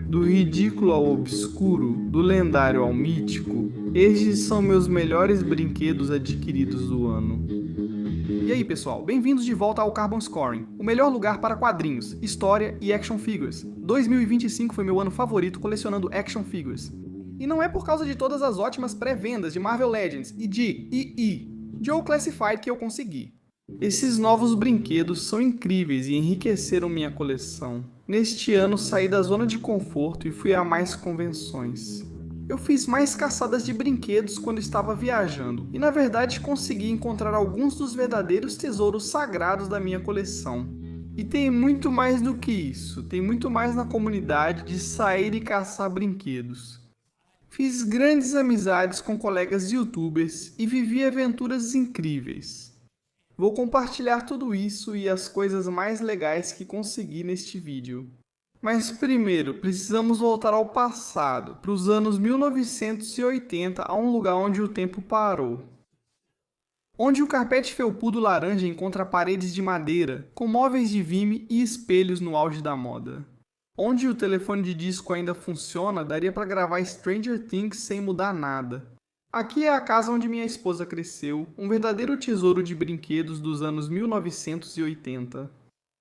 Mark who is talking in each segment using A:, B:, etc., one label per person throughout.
A: Do ridículo ao obscuro, do lendário ao mítico, estes são meus melhores brinquedos adquiridos do ano. E aí pessoal, bem-vindos de volta ao Carbon Scoring, o melhor lugar para quadrinhos, história e action figures. 2025 foi meu ano favorito colecionando action figures. E não é por causa de todas as ótimas pré-vendas de Marvel Legends e de Joe Classified que eu consegui. Esses novos brinquedos são incríveis e enriqueceram minha coleção. Neste ano saí da zona de conforto e fui a mais convenções. Eu fiz mais caçadas de brinquedos quando estava viajando, e na verdade consegui encontrar alguns dos verdadeiros tesouros sagrados da minha coleção. E tem muito mais do que isso, tem muito mais na comunidade de sair e caçar brinquedos. Fiz grandes amizades com colegas youtubers e vivi aventuras incríveis. Vou compartilhar tudo isso e as coisas mais legais que consegui neste vídeo. Mas primeiro, precisamos voltar ao passado, para os anos 1980, a um lugar onde o tempo parou. Onde o carpete felpudo laranja encontra paredes de madeira, com móveis de vime e espelhos no auge da moda. Onde o telefone de disco ainda funciona, daria para gravar Stranger Things sem mudar nada. Aqui é a casa onde minha esposa cresceu, um verdadeiro tesouro de brinquedos dos anos 1980.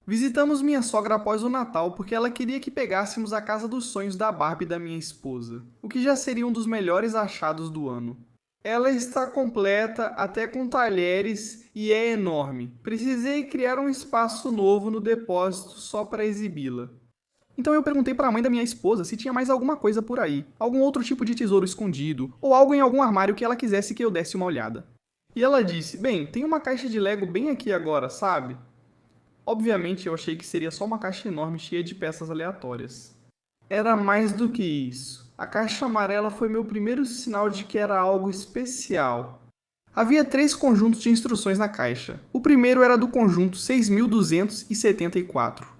A: Visitamos minha sogra após o Natal porque ela queria que pegássemos a casa dos sonhos da Barbie da minha esposa, o que já seria um dos melhores achados do ano. Ela está completa, até com talheres, e é enorme. Precisei criar um espaço novo no depósito só para exibi-la. Então eu perguntei para a mãe da minha esposa se tinha mais alguma coisa por aí, algum outro tipo de tesouro escondido, ou algo em algum armário que ela quisesse que eu desse uma olhada. E ela disse, bem, tem uma caixa de Lego bem aqui agora, sabe? Obviamente eu achei que seria só uma caixa enorme cheia de peças aleatórias. Era mais do que isso. A caixa amarela foi meu primeiro sinal de que era algo especial. Havia 3 conjuntos de instruções na caixa. O primeiro era do conjunto 6274.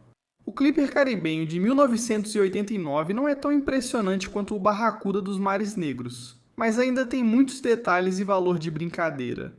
A: O Clipper caribenho de 1989 não é tão impressionante quanto o Barracuda dos Mares Negros, mas ainda tem muitos detalhes e valor de brincadeira.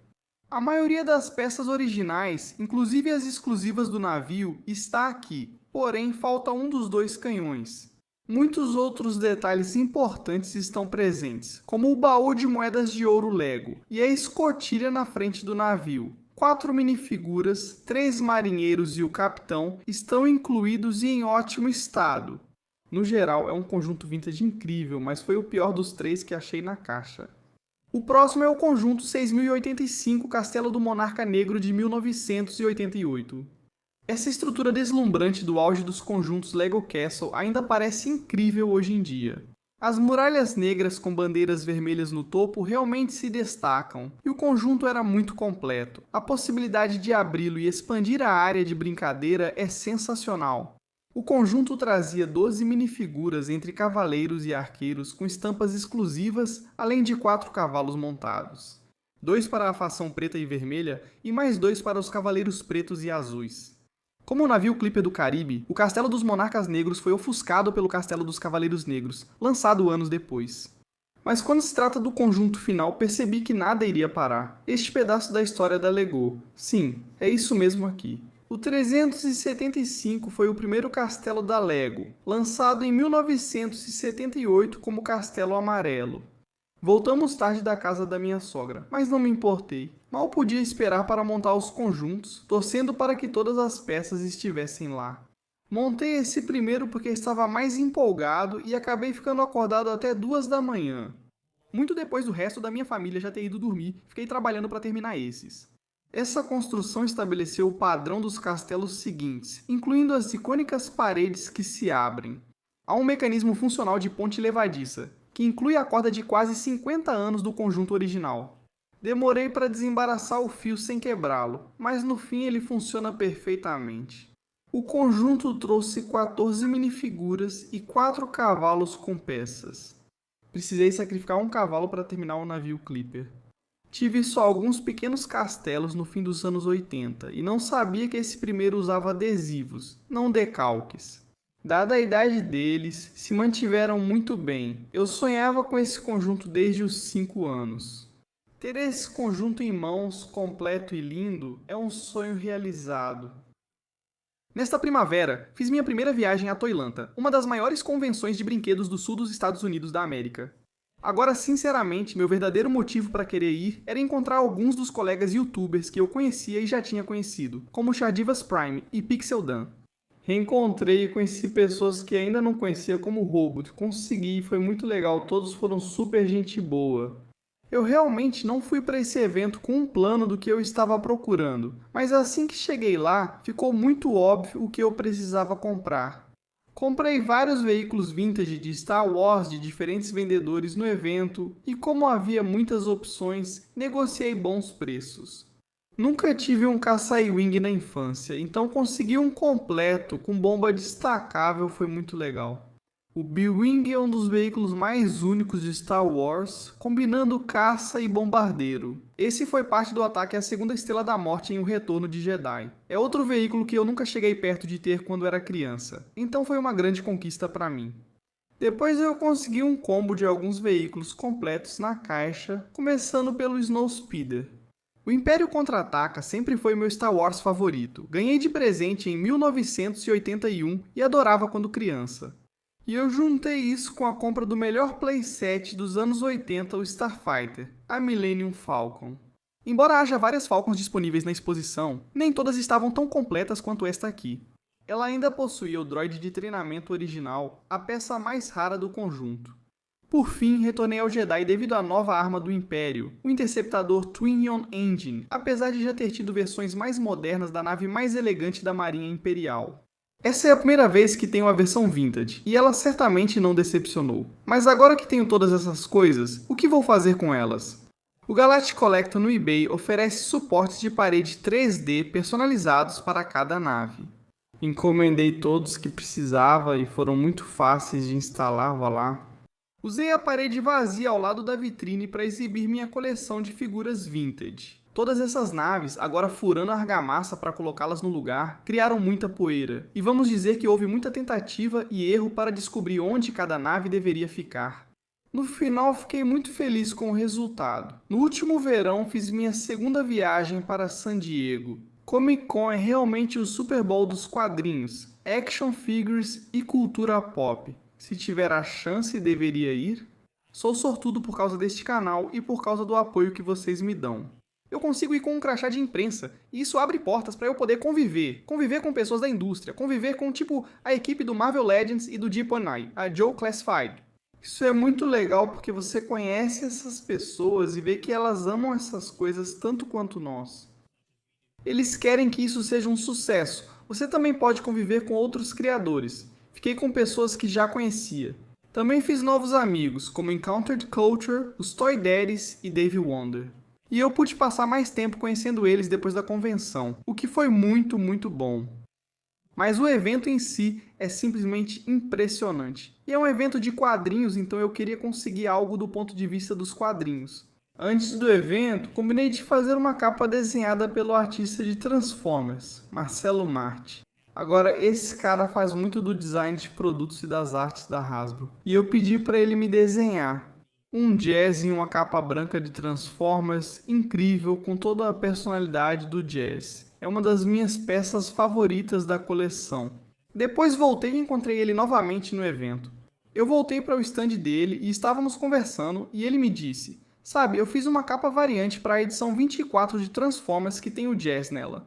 A: A maioria das peças originais, inclusive as exclusivas do navio, está aqui, porém falta um dos 2 canhões. Muitos outros detalhes importantes estão presentes, como o baú de moedas de ouro Lego e a escotilha na frente do navio. 4 minifiguras, 3 marinheiros e o capitão estão incluídos e em ótimo estado. No geral, é um conjunto vintage incrível, mas foi o pior dos 3 que achei na caixa. O próximo é o conjunto 6085 Castelo do Monarca Negro de 1988. Essa estrutura deslumbrante do auge dos conjuntos Lego Castle ainda parece incrível hoje em dia. As muralhas negras com bandeiras vermelhas no topo realmente se destacam, e o conjunto era muito completo. A possibilidade de abri-lo e expandir a área de brincadeira é sensacional. O conjunto trazia 12 minifiguras entre cavaleiros e arqueiros com estampas exclusivas, além de 4 cavalos montados. 2 para a facção preta e vermelha e mais 2 para os cavaleiros pretos e azuis. Como o navio Clipper do Caribe, o Castelo dos Monarcas Negros foi ofuscado pelo Castelo dos Cavaleiros Negros, lançado anos depois. Mas quando se trata do conjunto final, percebi que nada iria parar. Este pedaço da história da Lego. Sim, é isso mesmo aqui. O 375 foi o primeiro castelo da Lego, lançado em 1978 como Castelo Amarelo. Voltamos tarde da casa da minha sogra, mas não me importei. Mal podia esperar para montar os conjuntos, torcendo para que todas as peças estivessem lá. Montei esse primeiro porque estava mais empolgado e acabei ficando acordado até 2 da manhã. Muito depois do resto da minha família já ter ido dormir, fiquei trabalhando para terminar esses. Essa construção estabeleceu o padrão dos castelos seguintes, incluindo as icônicas paredes que se abrem. Há um mecanismo funcional de ponte levadiça, que inclui a corda de quase 50 anos do conjunto original. Demorei para desembaraçar o fio sem quebrá-lo, mas no fim ele funciona perfeitamente. O conjunto trouxe 14 minifiguras e 4 cavalos com peças. Precisei sacrificar um cavalo para terminar o navio Clipper. Tive só alguns pequenos castelos no fim dos anos 80 e não sabia que esse primeiro usava adesivos, não decalques. Dada a idade deles, se mantiveram muito bem. Eu sonhava com esse conjunto desde os 5 anos. Ter esse conjunto em mãos, completo e lindo, é um sonho realizado. Nesta primavera, fiz minha primeira viagem a Toylanta, uma das maiores convenções de brinquedos do sul dos Estados Unidos da América. Agora, sinceramente, meu verdadeiro motivo para querer ir era encontrar alguns dos colegas youtubers que eu conhecia e já tinha conhecido, como Chardivas Prime e Pixel Dan. Reencontrei e conheci pessoas que ainda não conhecia como Robot, consegui, foi muito legal, todos foram super gente boa. Eu realmente não fui para esse evento com um plano do que eu estava procurando, mas assim que cheguei lá, ficou muito óbvio o que eu precisava comprar. Comprei vários veículos vintage de Star Wars de diferentes vendedores no evento e, como havia muitas opções, negociei bons preços. Nunca tive um caça-wing na infância, então conseguir um completo com bomba destacável foi muito legal. O B-Wing é um dos veículos mais únicos de Star Wars, combinando caça e bombardeiro. Esse foi parte do ataque à segunda Estrela da Morte em O Retorno de Jedi. É outro veículo que eu nunca cheguei perto de ter quando era criança, então foi uma grande conquista para mim. Depois eu consegui um combo de alguns veículos completos na caixa, começando pelo Snowspeeder. O Império Contra-Ataca sempre foi meu Star Wars favorito. Ganhei de presente em 1981 e adorava quando criança. E eu juntei isso com a compra do melhor playset dos anos 80, o Starfighter, a Millennium Falcon. Embora haja várias Falcons disponíveis na exposição, nem todas estavam tão completas quanto esta aqui. Ela ainda possuía o droid de treinamento original, a peça mais rara do conjunto. Por fim, retornei ao Jedi devido à nova arma do Império, o interceptador Twin-Ion Engine, apesar de já ter tido versões mais modernas da nave mais elegante da Marinha Imperial. Essa é a primeira vez que tenho a versão Vintage, e ela certamente não decepcionou. Mas agora que tenho todas essas coisas, o que vou fazer com elas? O Galactic Collector no eBay oferece suportes de parede 3D personalizados para cada nave. Encomendei todos que precisava e foram muito fáceis de instalar, vá lá. Usei a parede vazia ao lado da vitrine para exibir minha coleção de figuras vintage. Todas essas naves, agora furando a argamassa para colocá-las no lugar, criaram muita poeira. E vamos dizer que houve muita tentativa e erro para descobrir onde cada nave deveria ficar. No final, fiquei muito feliz com o resultado. No último verão, fiz minha segunda viagem para San Diego. Comic Con é realmente o Super Bowl dos quadrinhos, action figures e cultura pop. Se tiver a chance, deveria ir. Sou sortudo por causa deste canal e por causa do apoio que vocês me dão. Eu consigo ir com um crachá de imprensa, e isso abre portas para eu poder conviver com pessoas da indústria, conviver com a equipe do Marvel Legends e do Deep-On-Eye, a Joe Classified. Isso é muito legal porque você conhece essas pessoas e vê que elas amam essas coisas tanto quanto nós. Eles querem que isso seja um sucesso. Você também pode conviver com outros criadores. Fiquei com pessoas que já conhecia. Também fiz novos amigos, como Encountered Culture, os Toy Daddies e Dave Wonder. E eu pude passar mais tempo conhecendo eles depois da convenção, o que foi muito bom. Mas o evento em si é simplesmente impressionante. E é um evento de quadrinhos, então eu queria conseguir algo do ponto de vista dos quadrinhos. Antes do evento, combinei de fazer uma capa desenhada pelo artista de Transformers, Marcelo Marti. Agora, esse cara faz muito do design de produtos e das artes da Hasbro. E eu pedi para ele me desenhar um Jazz em uma capa branca de Transformers, incrível, com toda a personalidade do Jazz. É uma das minhas peças favoritas da coleção. Depois voltei e encontrei ele novamente no evento. Eu voltei para o stand dele e estávamos conversando e ele me disse: "Sabe, eu fiz uma capa variante para a edição 24 de Transformers que tem o Jazz nela."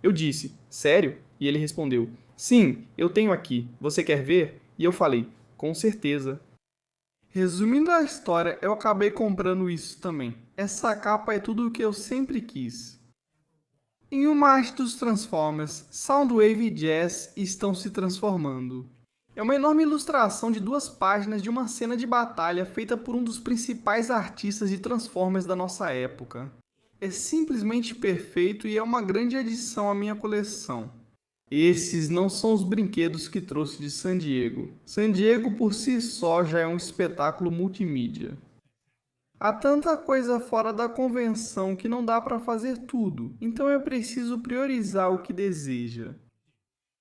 A: Eu disse: "Sério?" E ele respondeu: "Sim, eu tenho aqui. Você quer ver?" E eu falei: "Com certeza." Resumindo a história, eu acabei comprando isso também. Essa capa é tudo o que eu sempre quis. Em uma arte dos Transformers, Soundwave e Jazz estão se transformando. É uma enorme ilustração de 2 páginas de uma cena de batalha feita por um dos principais artistas de Transformers da nossa época. É simplesmente perfeito e é uma grande adição à minha coleção. Esses não são os brinquedos que trouxe de San Diego. San Diego por si só já é um espetáculo multimídia. Há tanta coisa fora da convenção que não dá para fazer tudo, então é preciso priorizar o que deseja.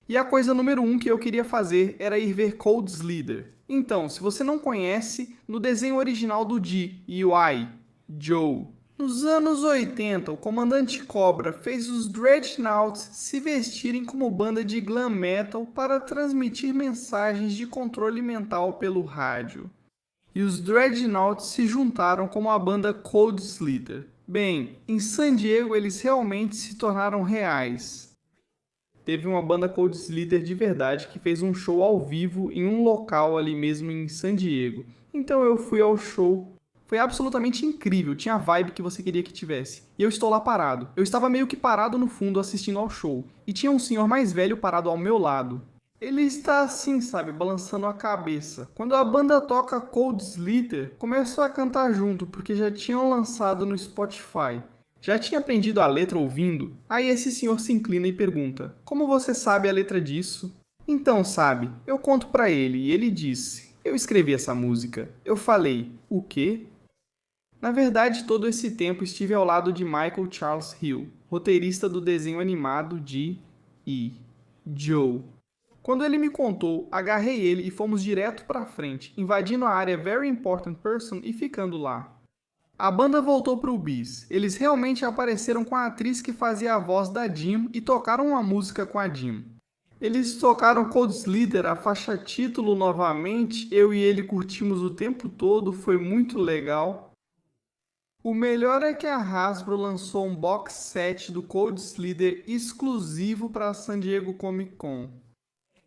A: E a coisa número 1 que eu queria fazer era ir ver Cold Slither. Então, se você não conhece, no desenho original do G, UI, Joe, Nos anos 80, o Comandante Cobra fez os Dreadnoughts se vestirem como banda de glam metal para transmitir mensagens de controle mental pelo rádio. E os Dreadnoughts se juntaram como a banda Cold Slither. Bem, em San Diego eles realmente se tornaram reais. Teve uma banda Cold Slither de verdade que fez um show ao vivo em um local ali mesmo em San Diego. Então eu fui ao show. Foi absolutamente incrível, tinha a vibe que você queria que tivesse. E eu estou lá parado. Eu estava meio que parado no fundo assistindo ao show. E tinha um senhor mais velho parado ao meu lado. Ele está assim, sabe, balançando a cabeça. Quando a banda toca Cold Slither, começou a cantar junto, porque já tinham lançado no Spotify. Já tinha aprendido a letra ouvindo? Aí esse senhor se inclina e pergunta: como você sabe a letra disso? Então, sabe, eu conto pra ele e ele disse: eu escrevi essa música. Eu falei: o quê? Na verdade, todo esse tempo estive ao lado de Michael Charles Hill, roteirista do desenho animado de E. Joe. Quando ele me contou, agarrei ele e fomos direto pra frente, invadindo a área Very Important Person e ficando lá. A banda voltou pro bis. Eles realmente apareceram com a atriz que fazia a voz da Jim e tocaram uma música com a Jim. Eles tocaram Cold Slither, a faixa título novamente, eu e ele curtimos o tempo todo, foi muito legal. O melhor é que a Hasbro lançou um box set do Cold Slither exclusivo para a San Diego Comic Con.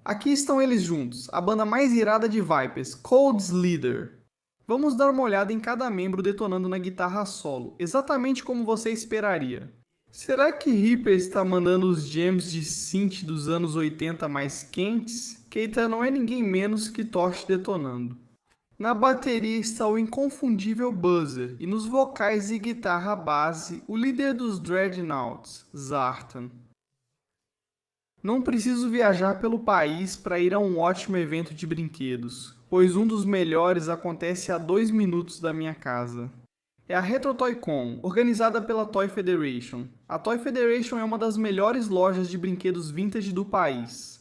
A: Aqui estão eles juntos, a banda mais irada de Vipers, Cold Slither. Vamos dar uma olhada em cada membro detonando na guitarra solo, exatamente como você esperaria. Será que Reaper está mandando os jams de synth dos anos 80 mais quentes? Keita não é ninguém menos que Tosh detonando. Na bateria está o inconfundível Buzzer, e nos vocais e guitarra base, o líder dos Dreadnoughts, Zartan. Não preciso viajar pelo país para ir a um ótimo evento de brinquedos, pois um dos melhores acontece a 2 minutos da minha casa. É a Retro Toy Con, organizada pela Toy Federation. A Toy Federation é uma das melhores lojas de brinquedos vintage do país.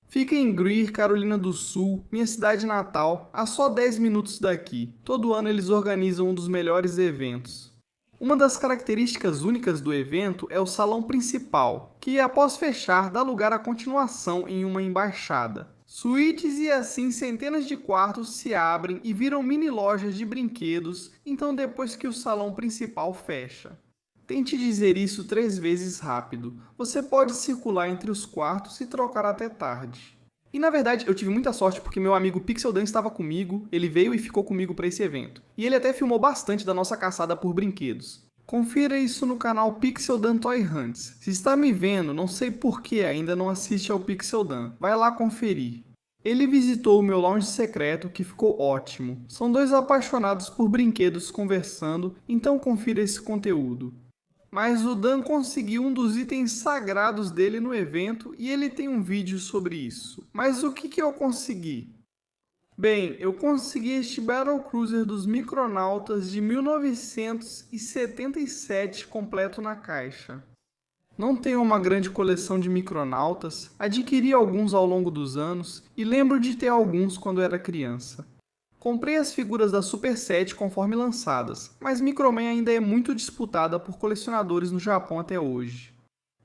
A: Fica em Greer, Carolina do Sul, minha cidade natal, a só 10 minutos daqui. Todo ano eles organizam um dos melhores eventos. Uma das características únicas do evento é o salão principal, que após fechar dá lugar à continuação em uma embaixada. Suítes e assim centenas de quartos se abrem e viram mini lojas de brinquedos, então depois que o salão principal fecha. Tente dizer isso 3 vezes rápido. Você pode circular entre os quartos e trocar até tarde. E na verdade eu tive muita sorte porque meu amigo Pixel Dan estava comigo, ele veio e ficou comigo para esse evento. E ele até filmou bastante da nossa caçada por brinquedos. Confira isso no canal Pixel Dan Toy Hunts. Se está me vendo, não sei por que ainda não assiste ao Pixel Dan. Vai lá conferir. Ele visitou o meu lounge secreto, que ficou ótimo. São 2 apaixonados por brinquedos conversando, então confira esse conteúdo. Mas o Dan conseguiu um dos itens sagrados dele no evento e ele tem um vídeo sobre isso. Mas o que eu consegui? Bem, eu consegui este Battle Cruiser dos Micronautas de 1977 completo na caixa. Não tenho uma grande coleção de Micronautas, adquiri alguns ao longo dos anos e lembro de ter alguns quando era criança. Comprei as figuras da Super 7 conforme lançadas, mas Microman ainda é muito disputada por colecionadores no Japão até hoje.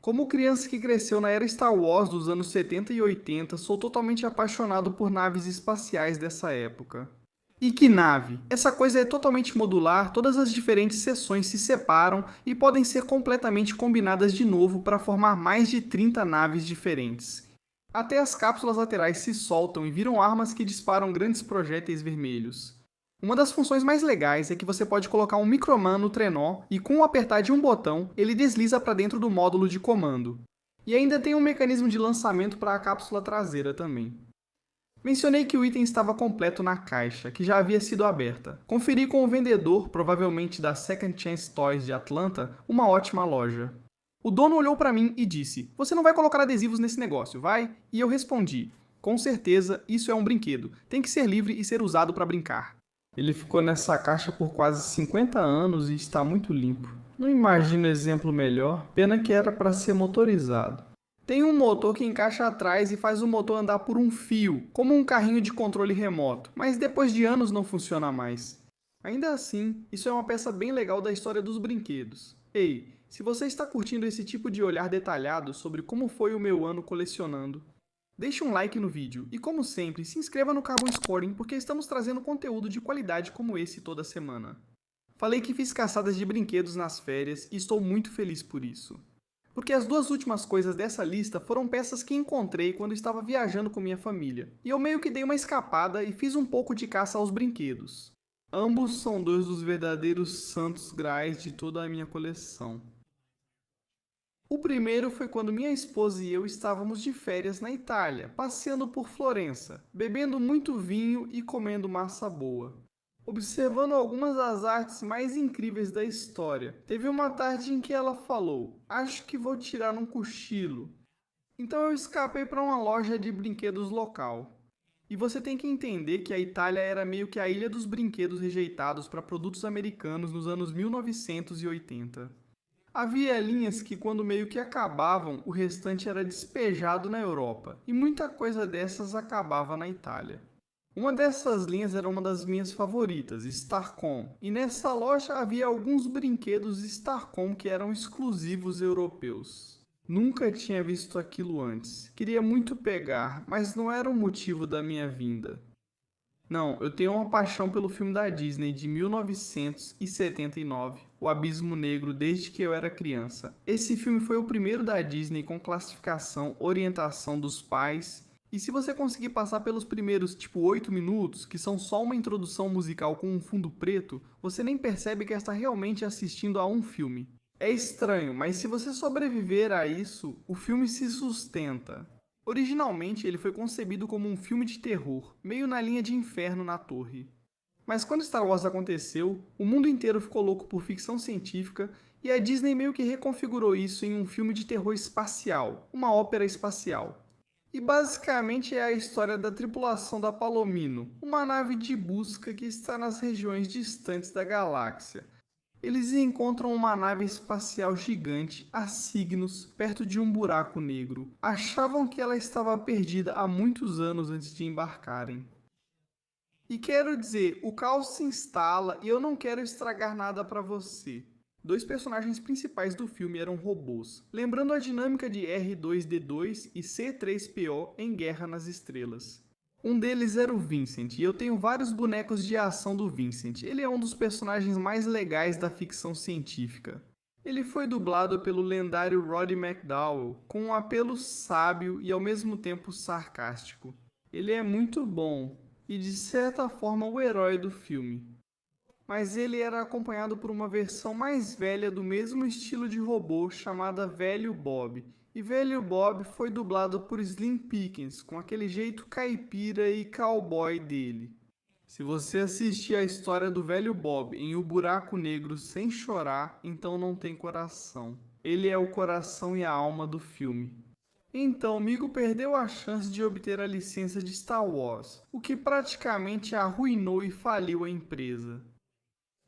A: Como criança que cresceu na era Star Wars dos anos 70 e 80, sou totalmente apaixonado por naves espaciais dessa época. E que nave! Essa coisa é totalmente modular, todas as diferentes seções se separam e podem ser completamente combinadas de novo para formar mais de 30 naves diferentes. Até as cápsulas laterais se soltam e viram armas que disparam grandes projéteis vermelhos. Uma das funções mais legais é que você pode colocar um Microman no trenó e com o apertar de um botão, ele desliza para dentro do módulo de comando. E ainda tem um mecanismo de lançamento para a cápsula traseira também. Mencionei que o item estava completo na caixa, que já havia sido aberta. Conferi com o vendedor, provavelmente da Second Chance Toys de Atlanta, uma ótima loja. O dono olhou para mim e disse: "Você não vai colocar adesivos nesse negócio, vai?" E eu respondi: "Com certeza, isso é um brinquedo. Tem que ser livre e ser usado para brincar." Ele ficou nessa caixa por quase 50 anos e está muito limpo. Não imagino exemplo melhor, pena que era para ser motorizado. Tem um motor que encaixa atrás e faz o motor andar por um fio, como um carrinho de controle remoto, mas depois de anos não funciona mais. Ainda assim, isso é uma peça bem legal da história dos brinquedos. Ei, se você está curtindo esse tipo de olhar detalhado sobre como foi o meu ano colecionando, deixe um like no vídeo e, como sempre, se inscreva no Carbon Scoring porque estamos trazendo conteúdo de qualidade como esse toda semana. Falei que fiz caçadas de brinquedos nas férias e estou muito feliz por isso. Porque as duas últimas coisas dessa lista foram peças que encontrei quando estava viajando com minha família, e eu meio que dei uma escapada e fiz um pouco de caça aos brinquedos. Ambos são dois dos verdadeiros santos graais de toda a minha coleção. O primeiro foi quando minha esposa e eu estávamos de férias na Itália, passeando por Florença, bebendo muito vinho e comendo massa boa. Observando algumas das artes mais incríveis da história, teve uma tarde em que ela falou: "Acho que vou tirar um cochilo." Então eu escapei para uma loja de brinquedos local. E você tem que entender que a Itália era meio que a ilha dos brinquedos rejeitados para produtos americanos nos anos 1980. Havia linhas que, quando meio que acabavam, o restante era despejado na Europa, e muita coisa dessas acabava na Itália. Uma dessas linhas era uma das minhas favoritas, Starcom, e nessa loja havia alguns brinquedos Starcom que eram exclusivos europeus. Nunca tinha visto aquilo antes. Queria muito pegar, mas não era o motivo da minha vinda. Não, eu tenho uma paixão pelo filme da Disney de 1979, O Abismo Negro, desde que eu era criança. Esse filme foi o primeiro da Disney com classificação, orientação dos pais. E se você conseguir passar pelos primeiros, 8 minutos, que são só uma introdução musical com um fundo preto, você nem percebe que está realmente assistindo a um filme. É estranho, mas se você sobreviver a isso, o filme se sustenta. Originalmente, ele foi concebido como um filme de terror, meio na linha de Inferno na Torre. Mas quando Star Wars aconteceu, o mundo inteiro ficou louco por ficção científica e a Disney meio que reconfigurou isso em um filme de terror espacial, uma ópera espacial. E basicamente é a história da tripulação da Palomino, uma nave de busca que está nas regiões distantes da galáxia. Eles encontram uma nave espacial gigante a signos perto de um buraco negro. Achavam que ela estava perdida há muitos anos antes de embarcarem. E quero dizer, o caos se instala e eu não quero estragar nada para você. Dois personagens principais do filme eram robôs, lembrando a dinâmica de R2-D2 e C3PO em Guerra nas Estrelas. Um deles era o Vincent, e eu tenho vários bonecos de ação do Vincent. Ele é um dos personagens mais legais da ficção científica. Ele foi dublado pelo lendário Roddy McDowall, com um apelo sábio e ao mesmo tempo sarcástico. Ele é muito bom, e de certa forma o herói do filme. Mas ele era acompanhado por uma versão mais velha do mesmo estilo de robô chamada Velho Bob. E Velho Bob foi dublado por Slim Pickens, com aquele jeito caipira e cowboy dele. Se você assistir a história do Velho Bob em O Buraco Negro sem chorar, então não tem coração. Ele é o coração e a alma do filme. Então, Migo perdeu a chance de obter a licença de Star Wars, o que praticamente arruinou e faliu a empresa.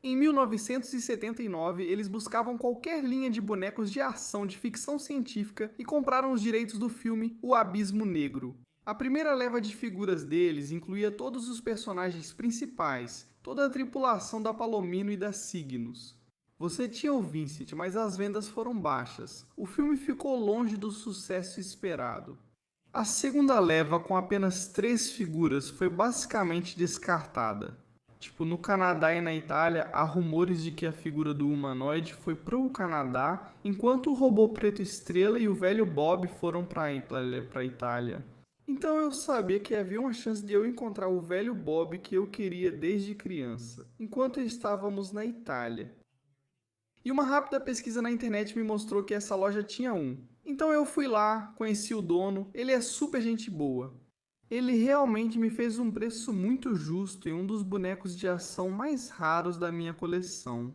A: Em 1979, eles buscavam qualquer linha de bonecos de ação de ficção científica e compraram os direitos do filme O Abismo Negro. A primeira leva de figuras deles incluía todos os personagens principais, toda a tripulação da Palomino e da Cygnus. Você tinha o Vincent, mas as vendas foram baixas. O filme ficou longe do sucesso esperado. A segunda leva, com apenas 3 figuras, foi basicamente descartada. No Canadá e na Itália, há rumores de que a figura do humanoide foi pro Canadá, enquanto o robô Preto Estrela e o Velho Bob foram pra Itália. Então eu sabia que havia uma chance de eu encontrar o Velho Bob que eu queria desde criança, enquanto estávamos na Itália. E uma rápida pesquisa na internet me mostrou que essa loja tinha um. Então eu fui lá, conheci o dono, ele é super gente boa. Ele realmente me fez um preço muito justo em um dos bonecos de ação mais raros da minha coleção.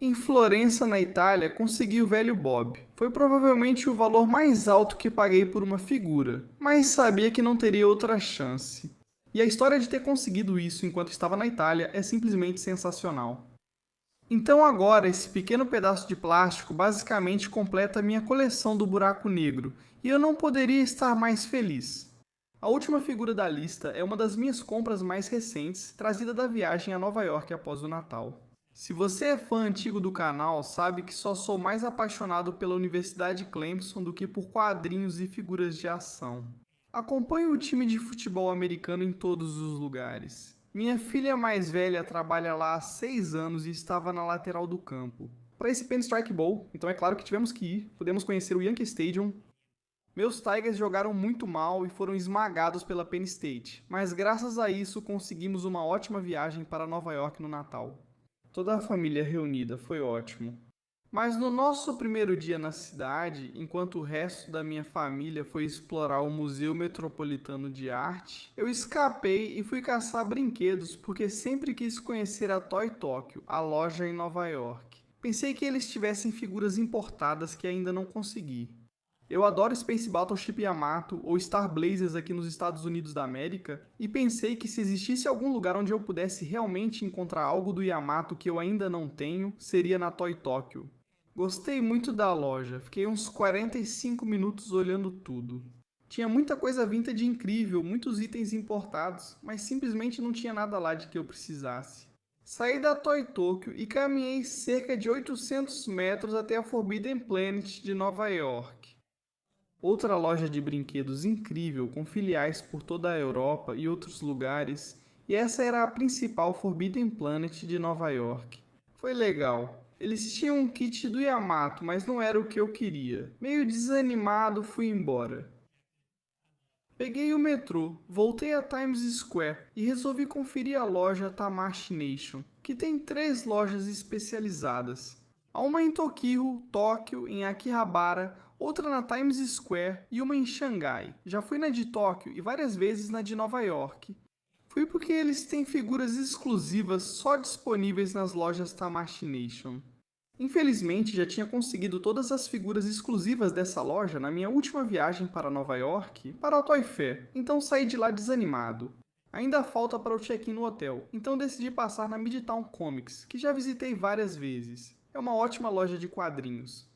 A: Em Florença, na Itália, consegui o Velho Bob. Foi provavelmente o valor mais alto que paguei por uma figura, mas sabia que não teria outra chance. E a história de ter conseguido isso enquanto estava na Itália é simplesmente sensacional. Então agora, esse pequeno pedaço de plástico basicamente completa a minha coleção do Buraco Negro, e eu não poderia estar mais feliz. A última figura da lista é uma das minhas compras mais recentes, trazida da viagem a Nova York após o Natal. Se você é fã antigo do canal, sabe que só sou mais apaixonado pela Universidade Clemson do que por quadrinhos e figuras de ação. Acompanho o time de futebol americano em todos os lugares. Minha filha mais velha trabalha lá há 6 anos e estava na lateral do campo. Para esse Penn Strike Bowl, então é claro que tivemos que ir, podemos conhecer o Yankee Stadium. Meus Tigers jogaram muito mal e foram esmagados pela Penn State, mas graças a isso conseguimos uma ótima viagem para Nova York no Natal. Toda a família reunida, foi ótimo. Mas no nosso primeiro dia na cidade, enquanto o resto da minha família foi explorar o Museu Metropolitano de Arte, eu escapei e fui caçar brinquedos porque sempre quis conhecer a Toy Tokyo, a loja em Nova York. Pensei que eles tivessem figuras importadas que ainda não consegui. Eu adoro Space Battleship Yamato ou Star Blazers aqui nos Estados Unidos da América e pensei que se existisse algum lugar onde eu pudesse realmente encontrar algo do Yamato que eu ainda não tenho, seria na Toy Tokyo. Gostei muito da loja, fiquei uns 45 minutos olhando tudo. Tinha muita coisa vintage incrível, muitos itens importados, mas simplesmente não tinha nada lá de que eu precisasse. Saí da Toy Tokyo e caminhei cerca de 800 metros até a Forbidden Planet de Nova York. Outra loja de brinquedos incrível, com filiais por toda a Europa e outros lugares, e essa era a principal Forbidden Planet de Nova York. Foi legal. Eles tinham um kit do Yamato, mas não era o que eu queria. Meio desanimado, fui embora. Peguei o metrô, voltei a Times Square e resolvi conferir a loja Tamashii Nation, que tem 3 lojas especializadas. Há uma em Tokyo, Tóquio, em Akihabara, outra na Times Square e uma em Xangai. Já fui na de Tóquio e várias vezes na de Nova York. Fui porque eles têm figuras exclusivas só disponíveis nas lojas Tamashii Nation. Infelizmente, já tinha conseguido todas as figuras exclusivas dessa loja na minha última viagem para Nova York para a Toy Fair, então saí de lá desanimado. Ainda falta para o check-in no hotel, então decidi passar na Midtown Comics, que já visitei várias vezes. É uma ótima loja de quadrinhos.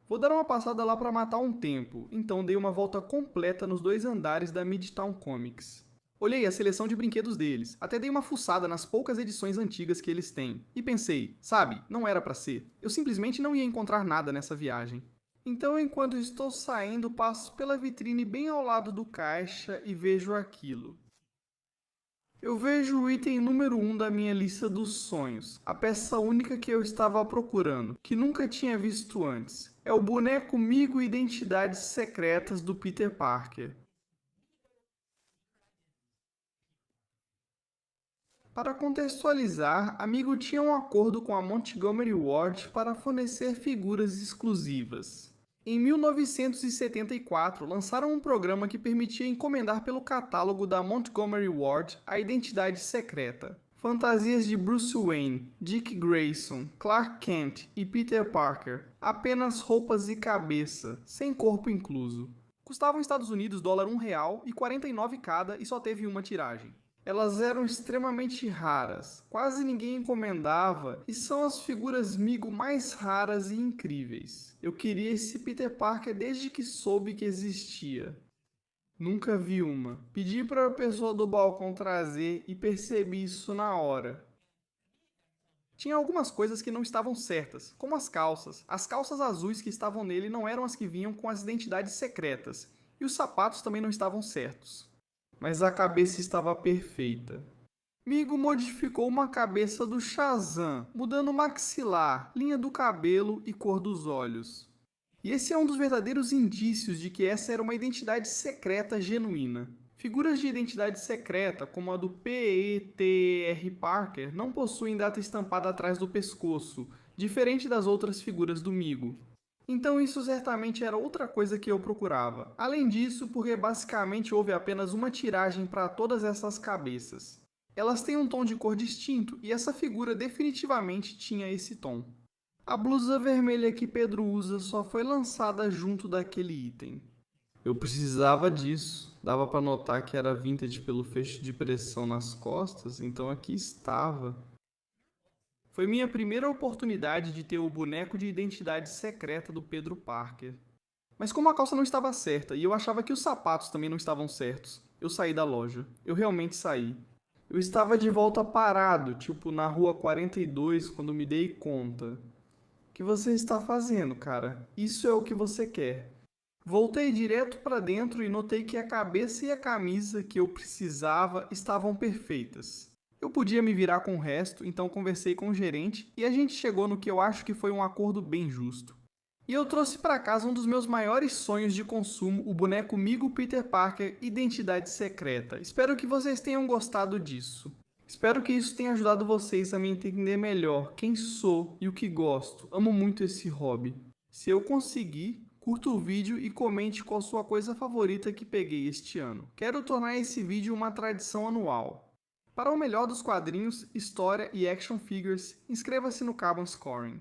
A: Vou dar uma passada lá para matar um tempo, então dei uma volta completa nos 2 andares da Midtown Comics. Olhei a seleção de brinquedos deles, até dei uma fuçada nas poucas edições antigas que eles têm. E pensei, sabe, não era para ser. Eu simplesmente não ia encontrar nada nessa viagem. Então, enquanto estou saindo, passo pela vitrine bem ao lado do caixa e vejo aquilo. Eu vejo o item número 1 da minha lista dos sonhos, a peça única que eu estava procurando, que nunca tinha visto antes. É o boneco Migo Identidades Secretas do Peter Parker. Para contextualizar, Amigo tinha um acordo com a Montgomery Ward para fornecer figuras exclusivas. Em 1974, lançaram um programa que permitia encomendar pelo catálogo da Montgomery Ward a identidade secreta. Fantasias de Bruce Wayne, Dick Grayson, Clark Kent e Peter Parker. Apenas roupas e cabeça, sem corpo incluso. Custavam nos Estados Unidos $1 e 49 cada e só teve uma tiragem. Elas eram extremamente raras, quase ninguém encomendava e são as figuras Migo mais raras e incríveis. Eu queria esse Peter Parker desde que soube que existia. Nunca vi uma. Pedi para a pessoa do balcão trazer e percebi isso na hora. Tinha algumas coisas que não estavam certas, como as calças. As calças azuis que estavam nele não eram as que vinham com as identidades secretas, e os sapatos também não estavam certos. Mas a cabeça estava perfeita. Migo modificou uma cabeça do Shazam, mudando o maxilar, linha do cabelo e cor dos olhos. E esse é um dos verdadeiros indícios de que essa era uma identidade secreta genuína. Figuras de identidade secreta, como a do Peter Parker, não possuem data estampada atrás do pescoço, diferente das outras figuras do Migo. Então isso certamente era outra coisa que eu procurava. Além disso, porque basicamente houve apenas uma tiragem para todas essas cabeças. Elas têm um tom de cor distinto e essa figura definitivamente tinha esse tom. A blusa vermelha que Pedro usa só foi lançada junto daquele item. Eu precisava disso. Dava para notar que era vintage pelo fecho de pressão nas costas, então aqui estava. Foi minha primeira oportunidade de ter o boneco de identidade secreta do Pedro Parker. Mas como a calça não estava certa e eu achava que os sapatos também não estavam certos, Eu saí da loja. Eu realmente saí. Eu estava de volta parado, tipo na rua 42, quando me dei conta. O que você está fazendo, cara? Isso é o que você quer. Voltei direto para dentro e notei que a cabeça e a camisa que eu precisava estavam perfeitas. Eu podia me virar com o resto, então conversei com o gerente e a gente chegou no que eu acho que foi um acordo bem justo. E eu trouxe para casa um dos meus maiores sonhos de consumo, o boneco Migo Peter Parker Identidade Secreta. Espero que vocês tenham gostado disso. Espero que isso tenha ajudado vocês a me entender melhor quem sou e o que gosto. Amo muito esse hobby. Se eu conseguir, curta o vídeo e comente qual sua coisa favorita que peguei este ano. Quero tornar esse vídeo uma tradição anual. Para o melhor dos quadrinhos, história e action figures, inscreva-se no Carbon Scoring.